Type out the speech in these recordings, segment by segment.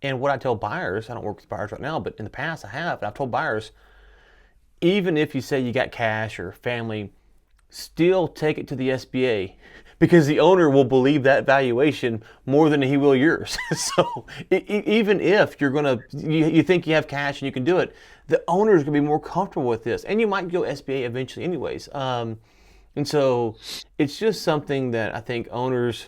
And what I tell buyers, I don't work with buyers right now, but in the past I have, and I've told buyers, even if you say you got cash or family, still take it to the SBA because the owner will believe that valuation more than he will yours. So even if you think you have cash and you can do it, the owner is going to be more comfortable with this, and you might go SBA eventually, anyways. And so it's just something that I think owners,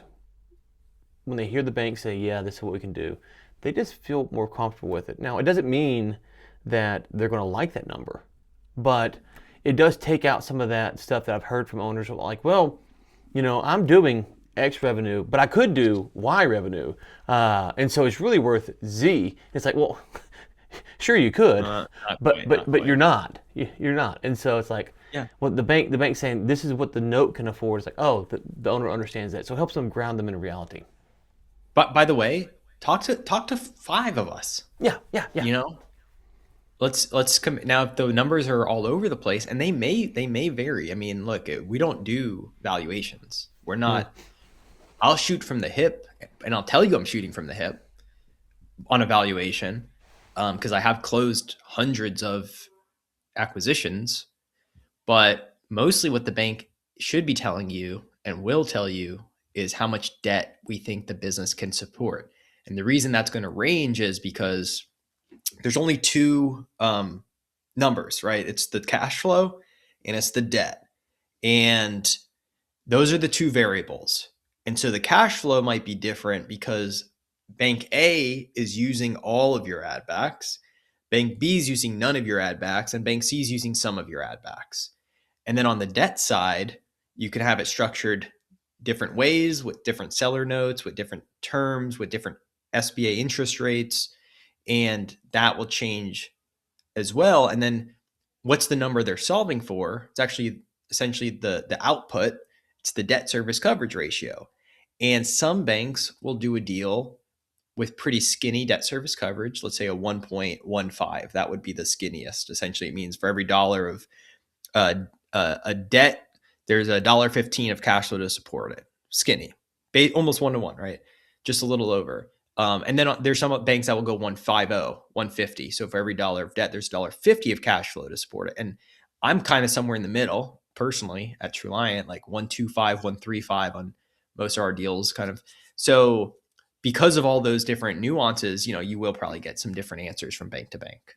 when they hear the bank say, "Yeah, this is what we can do," they just feel more comfortable with it. Now, it doesn't mean that they're going to like that number, but it does take out some of that stuff that I've heard from owners like, well, I'm doing X revenue, but I could do Y revenue. And so it's really worth Z. It's like, well, sure you could, Not but quite, but not but quite. you're not. You're not. And so it's like, Yeah. well, the bank's saying this is what the note can afford. It's like, oh, the owner understands that. So it helps them ground them in reality. But by the way, talk to five of us. Yeah, yeah, yeah. You know, let's come now. If the numbers are all over the place, and they may vary. I mean, look, we don't do valuations. We're Mm, not. I'll shoot from the hip, and I'll tell you I'm shooting from the hip on a valuation because I have closed hundreds of acquisitions. But mostly, what the bank should be telling you and will tell you is how much debt we think the business can support. And the reason that's going to range is because there's only two numbers, right? It's the cash flow and it's the debt. And those are the two variables. And so the cash flow might be different because bank A is using all of your ad backs, bank B is using none of your ad backs, and bank C is using some of your ad backs. And then on the debt side, you can have it structured different ways with different seller notes, with different terms, with different SBA interest rates, and that will change as well. And then what's the number they're solving for? It's actually essentially the output. It's the debt service coverage ratio. And some banks will do a deal with pretty skinny debt service coverage, let's say a 1.15. That would be the skinniest. Essentially, it means for every dollar of a debt, there's a dollar 15 of cash flow to support it. Skinny, almost 1 to 1, right? Just a little over. And then there's some banks that will go 150, 150. So for every dollar of debt, there's a dollar 50 of cash flow to support it. And I'm kind of somewhere in the middle personally at Truliant, like 125, 135 on most of our deals, kind of. So because of all those different nuances, you will probably get some different answers from bank to bank.